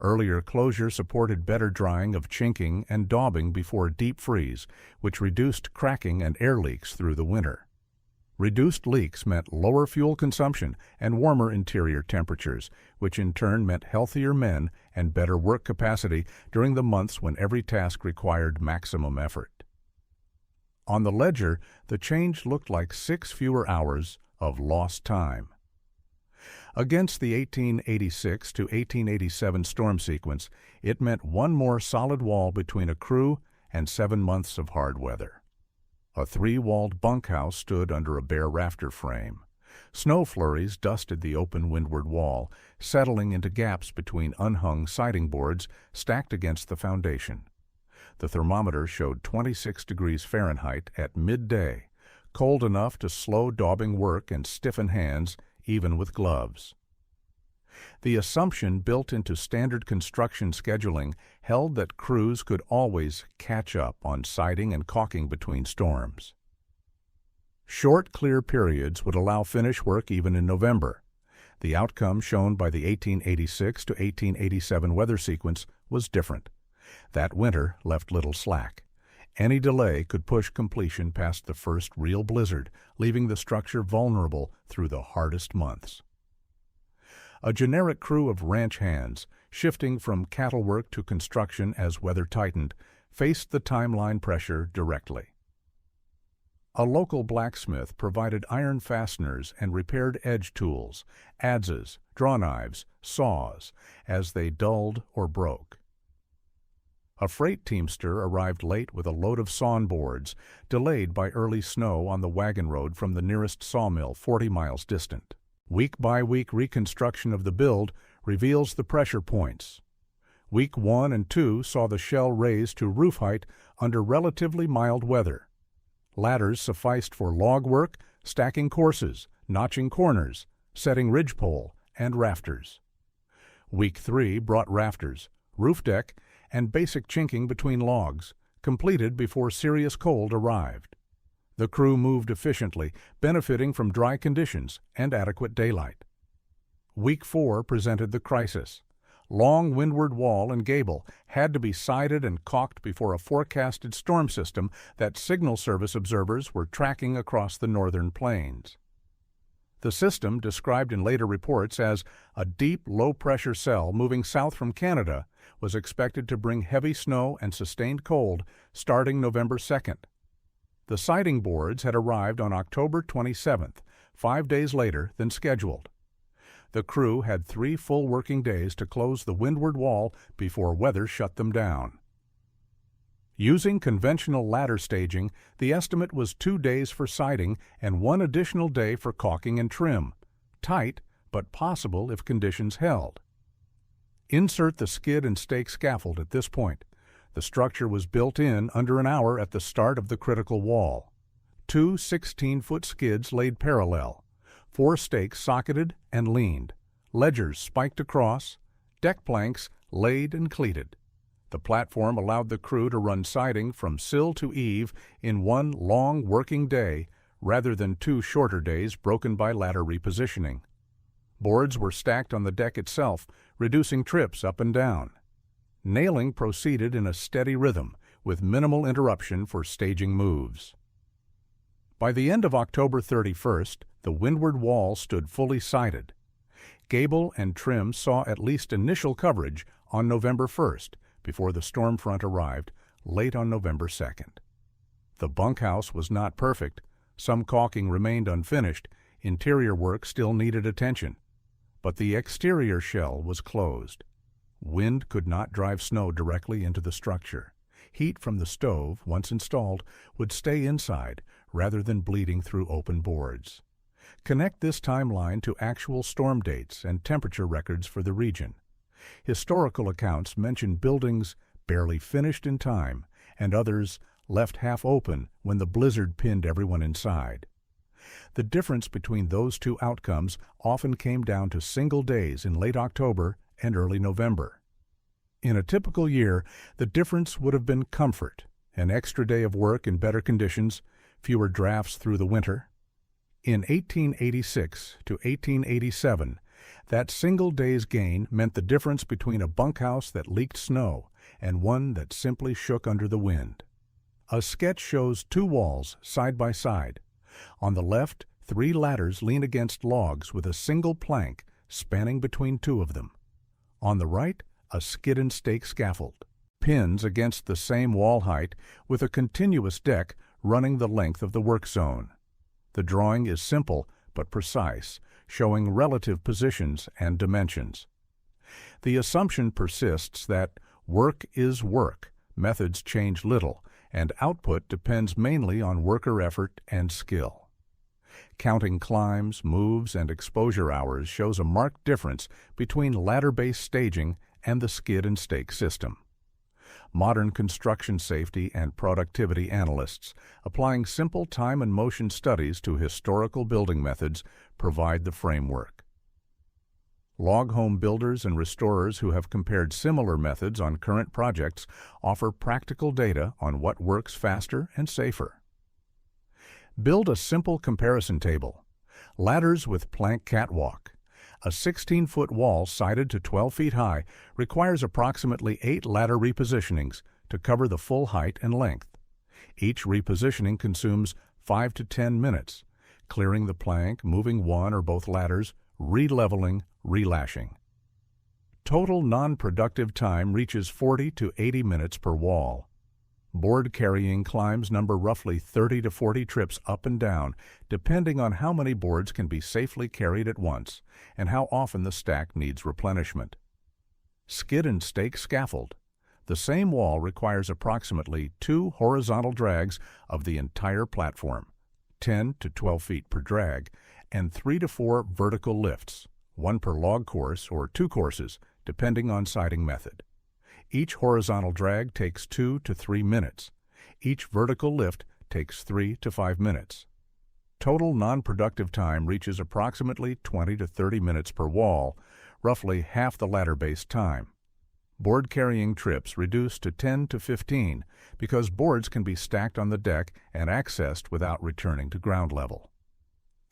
Earlier closure supported better drying of chinking and daubing before deep freeze, which reduced cracking and air leaks through the winter. Reduced leaks meant lower fuel consumption and warmer interior temperatures, which in turn meant healthier men and better work capacity during the months when every task required maximum effort. On the ledger, the change looked like 6 fewer hours of lost time. Against the 1886 to 1887 storm sequence, it meant 1 more solid wall between a crew and 7 months of hard weather. A 3-walled bunkhouse stood under a bare rafter frame. Snow flurries dusted the open windward wall, settling into gaps between unhung siding boards stacked against the foundation. The thermometer showed 26 degrees Fahrenheit at midday, cold enough to slow daubing work and stiffen hands, even with gloves. The assumption built into standard construction scheduling held that crews could always catch up on siding and caulking between storms. Short, clear periods would allow finish work even in November. The outcome shown by the 1886 to 1887 weather sequence was different. That winter left little slack. Any delay could push completion past the first real blizzard, leaving the structure vulnerable through the hardest months. A generic crew of ranch hands, shifting from cattle work to construction as weather tightened, faced the timeline pressure directly. A local blacksmith provided iron fasteners and repaired edge tools, adzes, draw knives, saws, as they dulled or broke. A freight teamster arrived late with a load of sawn boards, delayed by early snow on the wagon road from the nearest sawmill 40 miles distant. Week-by-week reconstruction of the build reveals the pressure points. Week 1 and 2 saw the shell raised to roof height under relatively mild weather. Ladders sufficed for log work, stacking courses, notching corners, setting ridgepole, and rafters. Week 3 brought rafters, roof deck, and basic chinking between logs, completed before serious cold arrived. The crew moved efficiently, benefiting from dry conditions and adequate daylight. Week 4 presented the crisis. Long windward wall and gable had to be sided and caulked before a forecasted storm system that Signal Service observers were tracking across the northern plains. The system, described in later reports as a deep, low-pressure cell moving south from Canada, was expected to bring heavy snow and sustained cold starting November 2nd. The siding boards had arrived on October 27th, 5 days later than scheduled. The crew had 3 full working days to close the windward wall before weather shut them down. Using conventional ladder staging, the estimate was 2 days for siding and 1 additional day for caulking and trim. Tight, but possible if conditions held. Insert the skid and stake scaffold at this point. The structure was built in under an hour at the start of the critical wall. 2 16-foot skids laid parallel, 4 stakes socketed and leaned, ledgers spiked across, deck planks laid and cleated. The platform allowed the crew to run siding from sill to eave in 1 long working day rather than 2 shorter days broken by ladder repositioning. Boards were stacked on the deck itself, reducing trips up and down. Nailing proceeded in a steady rhythm, with minimal interruption for staging moves. By the end of October 31st, the windward wall stood fully sided. Gable and trim saw at least initial coverage on November 1st, before the storm front arrived late on November 2nd. The bunkhouse was not perfect. Some caulking remained unfinished. Interior work still needed attention. But the exterior shell was closed. Wind could not drive snow directly into the structure. Heat from the stove, once installed, would stay inside rather than bleeding through open boards. Connect this timeline to actual storm dates and temperature records for the region. Historical accounts mention buildings barely finished in time and others left half open when the blizzard pinned everyone inside. The difference between those 2 outcomes often came down to single days in late October and early November. In a typical year, the difference would have been comfort, an extra day of work in better conditions, fewer drafts through the winter. In 1886 to 1887, that single day's gain meant the difference between a bunkhouse that leaked snow and one that simply shook under the wind. A sketch shows 2 walls side by side. On the left, 3 ladders lean against logs with a single plank spanning between 2 of them. On the right, a skid and stake scaffold, pins against the same wall height with a continuous deck running the length of the work zone. The drawing is simple but precise, showing relative positions and dimensions. The assumption persists that work is work, methods change little, and output depends mainly on worker effort and skill. Counting climbs, moves, and exposure hours shows a marked difference between ladder-based staging and the skid and stake system. Modern construction safety and productivity analysts, applying simple time and motion studies to historical building methods, provide the framework. Log home builders and restorers who have compared similar methods on current projects offer practical data on what works faster and safer. Build a simple comparison table. Ladders with plank catwalk. A 16-foot wall sited to 12 feet high requires approximately 8 ladder repositionings to cover the full height and length. Each repositioning consumes 5 to 10 minutes, clearing the plank, moving one or both ladders, re-leveling, relashing. Total non-productive time reaches 40 to 80 minutes per wall. Board carrying climbs number roughly 30 to 40 trips up and down, depending on how many boards can be safely carried at once and how often the stack needs replenishment. Skid and stake scaffold. The same wall requires approximately 2 horizontal drags of the entire platform, 10 to 12 feet per drag, and 3 to 4 vertical lifts, 1 per log course or 2 courses, depending on siding method. Each horizontal drag takes 2 to 3 minutes. Each vertical lift takes 3 to 5 minutes. Total non-productive time reaches approximately 20 to 30 minutes per wall, roughly half the ladder-based time. Board carrying trips reduced to 10 to 15 because boards can be stacked on the deck and accessed without returning to ground level.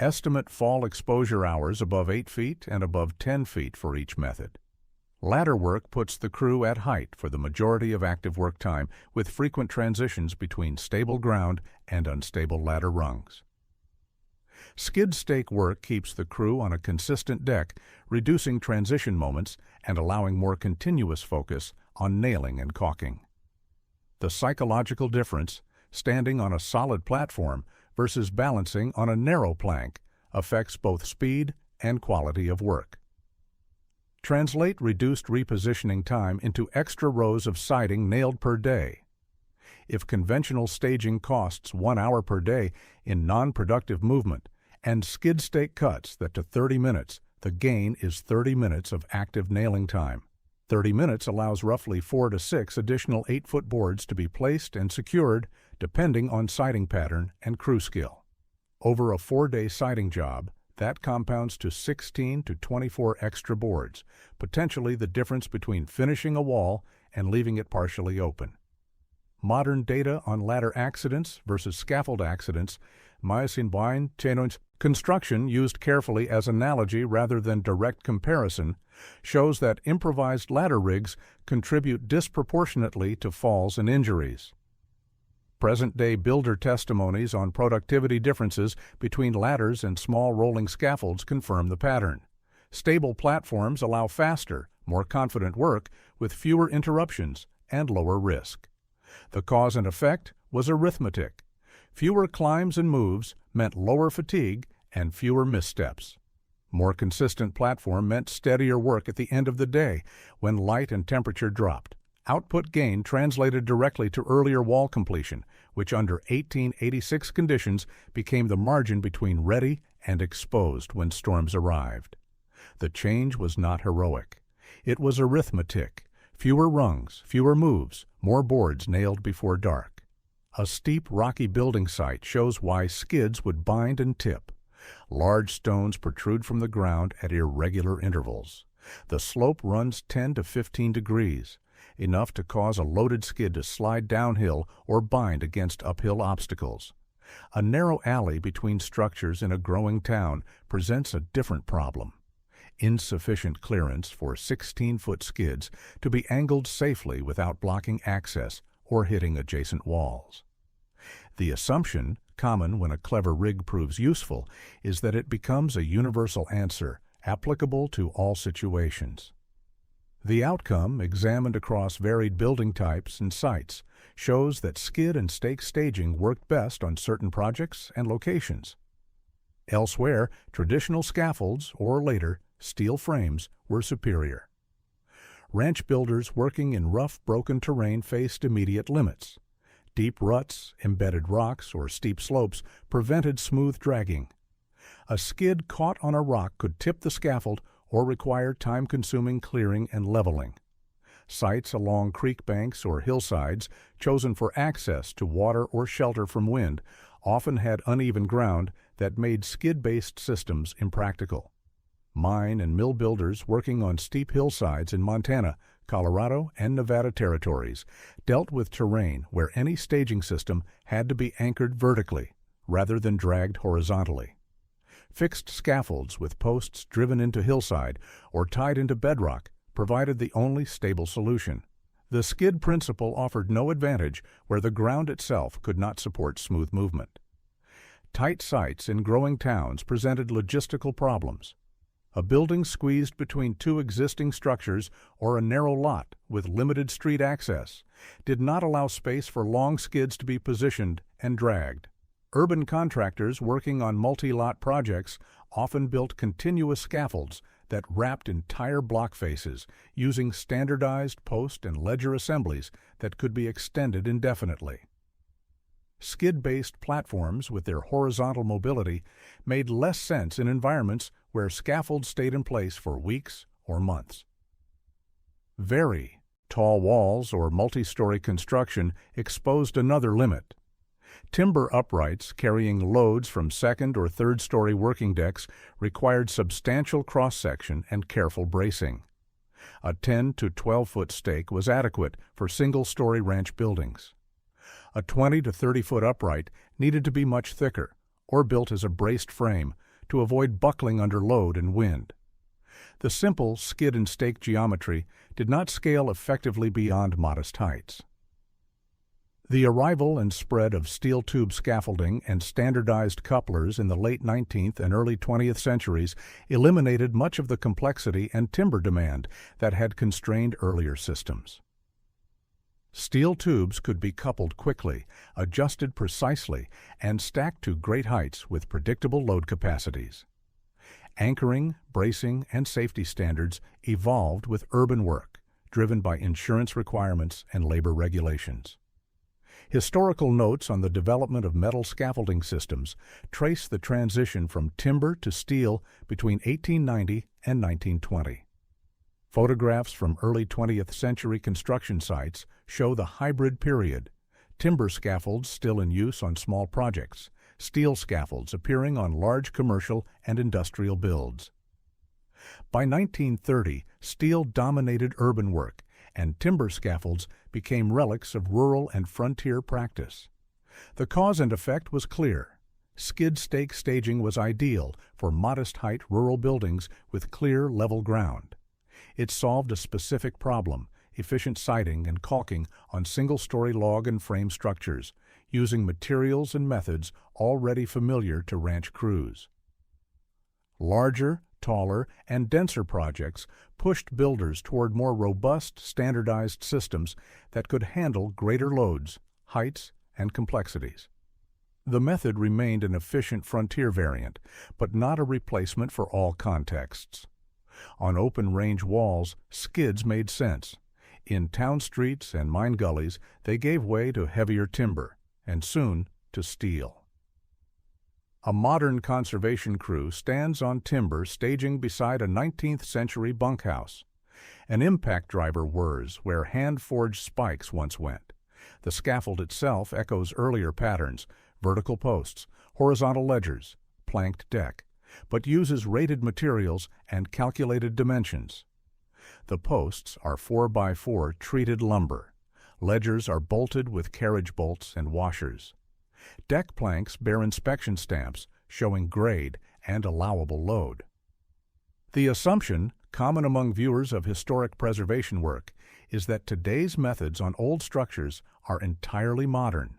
Estimate fall exposure hours above 8 feet and above 10 feet for each method. Ladder work puts the crew at height for the majority of active work time, with frequent transitions between stable ground and unstable ladder rungs. Skid stake work keeps the crew on a consistent deck, reducing transition moments and allowing more continuous focus on nailing and caulking. The psychological difference, standing on a solid platform versus balancing on a narrow plank, affects both speed and quality of work. Translate reduced repositioning time into extra rows of siding nailed per day. If conventional staging costs 1 hour per day in non-productive movement and skid stake cuts that to 30 minutes, the gain is 30 minutes of active nailing time. 30 minutes allows roughly 4 to 6 additional 8-foot boards to be placed and secured depending on siding pattern and crew skill. Over a 4-day siding job, that compounds to 16 to 24 extra boards, potentially the difference between finishing a wall and leaving it partially open. Modern data on ladder accidents versus scaffold accidents, construction used carefully as analogy rather than direct comparison, shows that improvised ladder rigs contribute disproportionately to falls and injuries. Present-day builder testimonies on productivity differences between ladders and small rolling scaffolds confirm the pattern. Stable platforms allow faster, more confident work with fewer interruptions and lower risk. The cause and effect was arithmetic. Fewer climbs and moves meant lower fatigue and fewer missteps. More consistent platform meant steadier work at the end of the day when light and temperature dropped. Output gain translated directly to earlier wall completion, which under 1886 conditions became the margin between ready and exposed when storms arrived. The change was not heroic. It was arithmetic. Fewer rungs, fewer moves, more boards nailed before dark. A steep, rocky building site shows why skids would bind and tip. Large stones protrude from the ground at irregular intervals. The slope runs 10 to 15 degrees. Enough to cause a loaded skid to slide downhill or bind against uphill obstacles. A narrow alley between structures in a growing town presents a different problem. Insufficient clearance for 16-foot skids to be angled safely without blocking access or hitting adjacent walls. The assumption, common when a clever rig proves useful, is that it becomes a universal answer, applicable to all situations. The outcome, examined across varied building types and sites, shows that skid and stake staging worked best on certain projects and locations. Elsewhere, traditional scaffolds, or later, steel frames, were superior. Ranch builders working in rough, broken terrain faced immediate limits. Deep ruts, embedded rocks, or steep slopes prevented smooth dragging. A skid caught on a rock could tip the scaffold or require time-consuming clearing and leveling. Sites along creek banks or hillsides, chosen for access to water or shelter from wind, often had uneven ground that made skid-based systems impractical. Mine and mill builders working on steep hillsides in Montana, Colorado, and Nevada territories dealt with terrain where any staging system had to be anchored vertically rather than dragged horizontally. Fixed scaffolds with posts driven into hillside or tied into bedrock provided the only stable solution. The skid principle offered no advantage where the ground itself could not support smooth movement. Tight sites in growing towns presented logistical problems. A building squeezed between two existing structures or a narrow lot with limited street access did not allow space for long skids to be positioned and dragged. Urban contractors working on multi-lot projects often built continuous scaffolds that wrapped entire block faces using standardized post and ledger assemblies that could be extended indefinitely. Skid-based platforms with their horizontal mobility made less sense in environments where scaffolds stayed in place for weeks or months. Very tall walls or multi-story construction exposed another limit. Timber uprights carrying loads from second or third-story working decks required substantial cross-section and careful bracing. A 10 to 12-foot stake was adequate for single-story ranch buildings. A 20 to 30-foot upright needed to be much thicker or built as a braced frame to avoid buckling under load and wind. The simple skid and stake geometry did not scale effectively beyond modest heights. The arrival and spread of steel tube scaffolding and standardized couplers in the late 19th and early 20th centuries eliminated much of the complexity and timber demand that had constrained earlier systems. Steel tubes could be coupled quickly, adjusted precisely, and stacked to great heights with predictable load capacities. Anchoring, bracing, and safety standards evolved with urban work, driven by insurance requirements and labor regulations. Historical notes on the development of metal scaffolding systems trace the transition from timber to steel between 1890 and 1920. Photographs from early 20th century construction sites show the hybrid period, timber scaffolds still in use on small projects, steel scaffolds appearing on large commercial and industrial builds. By 1930, steel dominated urban work, and timber scaffolds became relics of rural and frontier practice. The cause and effect was clear. Skid stake staging was ideal for modest-height rural buildings with clear, level ground. It solved a specific problem, efficient siding and caulking on single-story log and frame structures, using materials and methods already familiar to ranch crews. Larger, taller, and denser projects pushed builders toward more robust, standardized systems that could handle greater loads, heights, and complexities. The method remained an efficient frontier variant, but not a replacement for all contexts. On open range walls, skids made sense. In town streets and mine gullies, they gave way to heavier timber, and soon to steel. A modern conservation crew stands on timber staging beside a 19th century bunkhouse. An impact driver whirs where hand-forged spikes once went. The scaffold itself echoes earlier patterns, vertical posts, horizontal ledgers, planked deck, but uses rated materials and calculated dimensions. The posts are 4x4 treated lumber. Ledgers are bolted with carriage bolts and washers. Deck planks bear inspection stamps showing grade and allowable load. The assumption, common among viewers of historic preservation work, is that today's methods on old structures are entirely modern.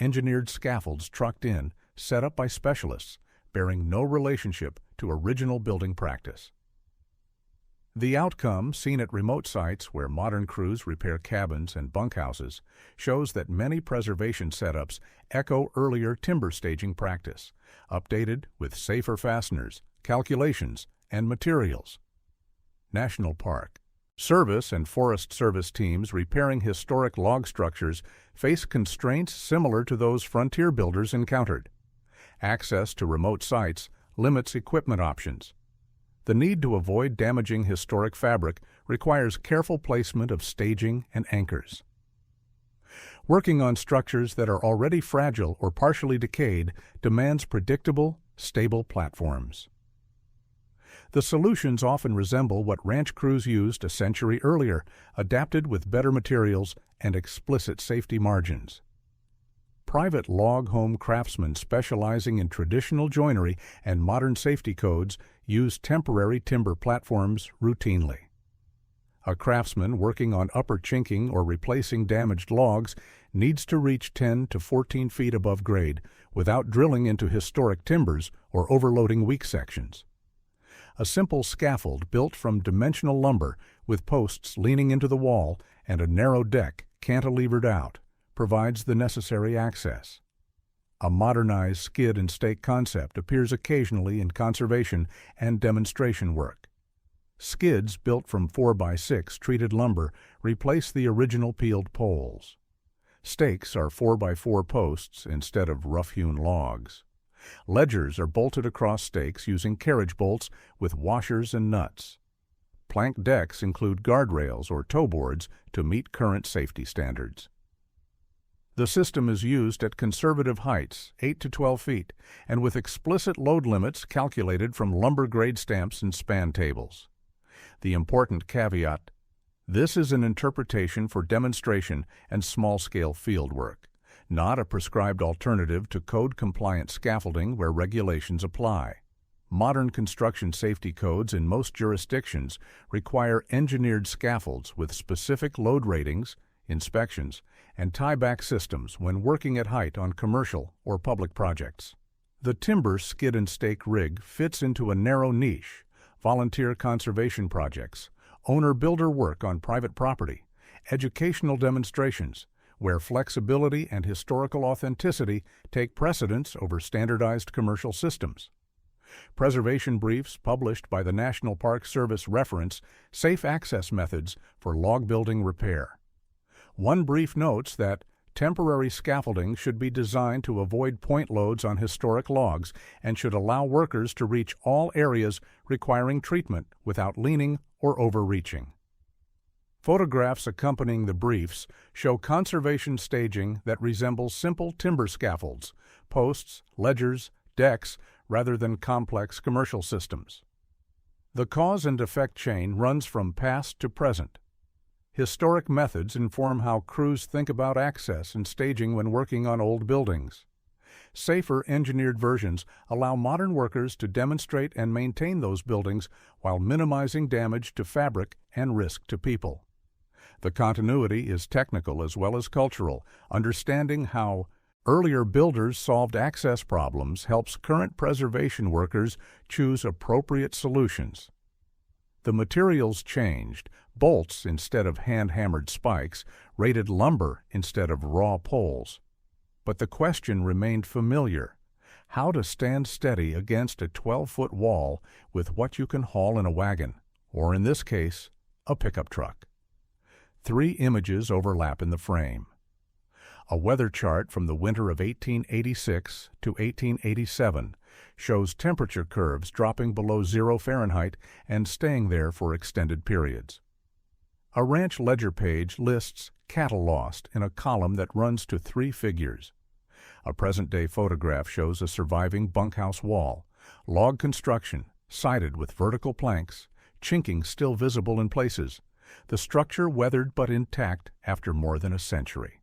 Engineered scaffolds trucked in, set up by specialists, bearing no relationship to original building practice. The outcome, seen at remote sites where modern crews repair cabins and bunkhouses, shows that many preservation setups echo earlier timber staging practice, updated with safer fasteners, calculations, and materials. National Park. Service and Forest Service teams repairing historic log structures face constraints similar to those frontier builders encountered. Access to remote sites limits equipment options. The need to avoid damaging historic fabric requires careful placement of staging and anchors. Working on structures that are already fragile or partially decayed demands predictable, stable platforms. The solutions often resemble what ranch crews used a century earlier, adapted with better materials and explicit safety margins. Private log home craftsmen specializing in traditional joinery and modern safety codes use temporary timber platforms routinely. A craftsman working on upper chinking or replacing damaged logs needs to reach 10 to 14 feet above grade without drilling into historic timbers or overloading weak sections. A simple scaffold built from dimensional lumber with posts leaning into the wall and a narrow deck cantilevered out provides the necessary access. A modernized skid and stake concept appears occasionally in conservation and demonstration work. Skids built from 4x6 treated lumber replace the original peeled poles. Stakes are 4x4 posts instead of rough-hewn logs. Ledgers are bolted across stakes using carriage bolts with washers and nuts. Plank decks include guardrails or toe boards to meet current safety standards. The system is used at conservative heights, 8 to 12 feet, and with explicit load limits calculated from lumber grade stamps and span tables. The important caveat: this is an interpretation for demonstration and small-scale field work, not a prescribed alternative to code-compliant scaffolding where regulations apply. Modern construction safety codes in most jurisdictions require engineered scaffolds with specific load ratings, inspections, and tie-back systems when working at height on commercial or public projects. The timber skid and stake rig fits into a narrow niche: volunteer conservation projects, owner-builder work on private property, educational demonstrations, where flexibility and historical authenticity take precedence over standardized commercial systems. Preservation briefs published by the National Park Service reference safe access methods for log building repair. One brief notes that temporary scaffolding should be designed to avoid point loads on historic logs and should allow workers to reach all areas requiring treatment without leaning or overreaching. Photographs accompanying the briefs show conservation staging that resembles simple timber scaffolds, posts, ledgers, decks, rather than complex commercial systems. The cause and effect chain runs from past to present. Historic methods inform how crews think about access and staging when working on old buildings. Safer engineered versions allow modern workers to demonstrate and maintain those buildings while minimizing damage to fabric and risk to people. The continuity is technical as well as cultural. Understanding how earlier builders solved access problems helps current preservation workers choose appropriate solutions. The materials changed: bolts instead of hand-hammered spikes, rated lumber instead of raw poles. But the question remained familiar: how to stand steady against a 12-foot wall with what you can haul in a wagon, or in this case, a pickup truck. 3 images overlap in the frame. A weather chart from the winter of 1886 to 1887 shows temperature curves dropping below 0 Fahrenheit and staying there for extended periods. A ranch ledger page lists cattle lost in a column that runs to 3 figures. A present-day photograph shows a surviving bunkhouse wall, log construction, sided with vertical planks, chinking still visible in places, the structure weathered but intact after more than a century.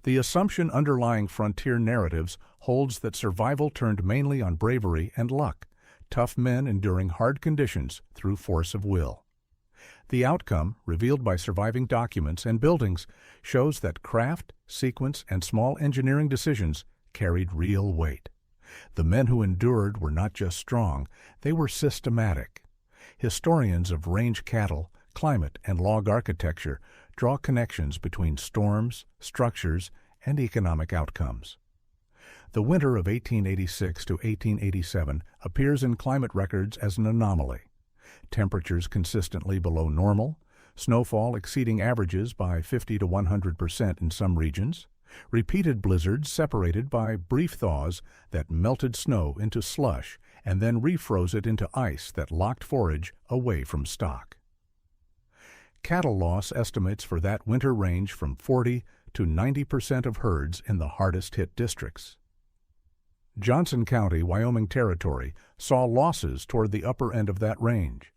The assumption underlying frontier narratives holds that survival turned mainly on bravery and luck, tough men enduring hard conditions through force of will. The outcome, revealed by surviving documents and buildings, shows that craft, sequence, and small engineering decisions carried real weight. The men who endured were not just strong, they were systematic. Historians of range cattle, climate, and log architecture draw connections between storms, structures, and economic outcomes. The winter of 1886 to 1887 appears in climate records as an anomaly. Temperatures consistently below normal, snowfall exceeding averages by 50 to 100% in some regions, repeated blizzards separated by brief thaws that melted snow into slush and then refroze it into ice that locked forage away from stock. Cattle loss estimates for that winter range from 40 to 90% of herds in the hardest-hit districts. Johnson County, Wyoming Territory, saw losses toward the upper end of that range.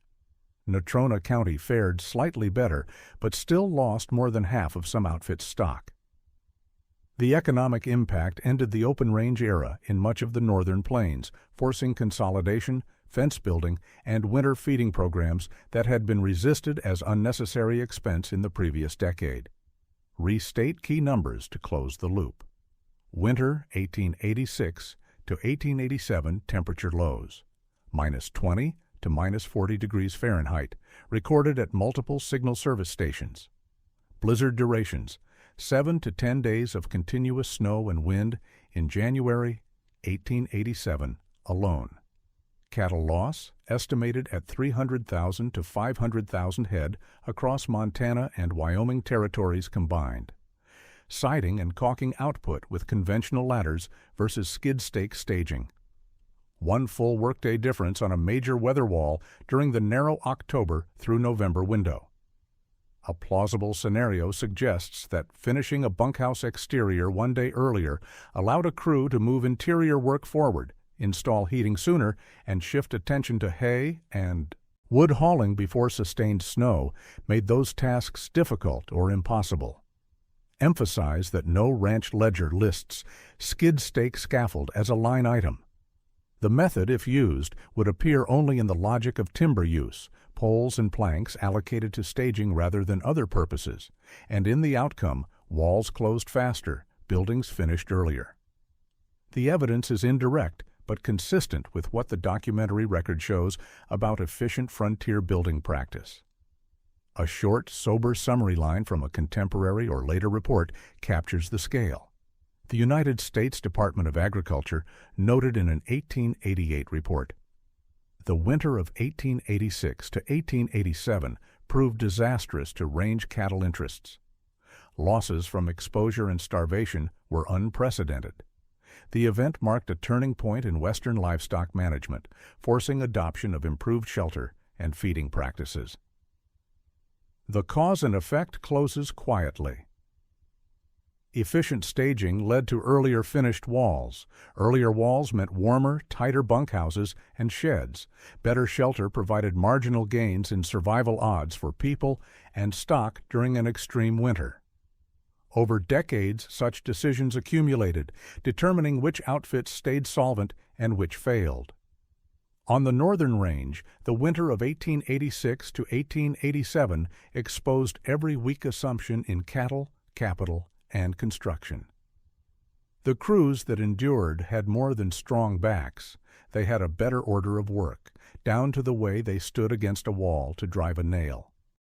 Natrona County fared slightly better, but still lost more than half of some outfits' stock. The economic impact ended the open-range era in much of the northern plains, forcing consolidation, fence building, and winter feeding programs that had been resisted as unnecessary expense in the previous decade. Restate key numbers to close the loop. Winter 1886 to 1887 temperature lows, -20 to -40 degrees Fahrenheit, recorded at multiple signal service stations. Blizzard durations, 7 to 10 days of continuous snow and wind in January 1887 alone. Cattle loss estimated at 300,000 to 500,000 head across Montana and Wyoming territories combined. Siding and caulking output with conventional ladders versus skid stake staging. One full workday difference on a major weather wall during the narrow October through November window. A plausible scenario suggests that finishing a bunkhouse exterior one day earlier allowed a crew to move interior work forward, install heating sooner, and shift attention to hay and wood hauling before sustained snow made those tasks difficult or impossible. Emphasize that no ranch ledger lists skid stake scaffold as a line item. The method, if used, would appear only in the logic of timber use, poles and planks allocated to staging rather than other purposes, and in the outcome, walls closed faster, buildings finished earlier. The evidence is indirect, but consistent with what the documentary record shows about efficient frontier building practice. A short, sober summary line from a contemporary or later report captures the scale. The United States Department of Agriculture noted in an 1888 report, "The winter of 1886 to 1887 proved disastrous to range cattle interests. Losses from exposure and starvation were unprecedented. The event marked a turning point in Western livestock management, forcing adoption of improved shelter and feeding practices." The cause and effect closes quietly. Efficient staging led to earlier finished walls. Earlier walls meant warmer, tighter bunkhouses and sheds. Better shelter provided marginal gains in survival odds for people and stock during an extreme winter. Over decades, such decisions accumulated, determining which outfits stayed solvent and which failed. On the northern range, the winter of 1886 to 1887 exposed every weak assumption in cattle, capital, and construction. The crews that endured had more than strong backs. They had a better order of work, down to the way they stood against a wall to drive a nail.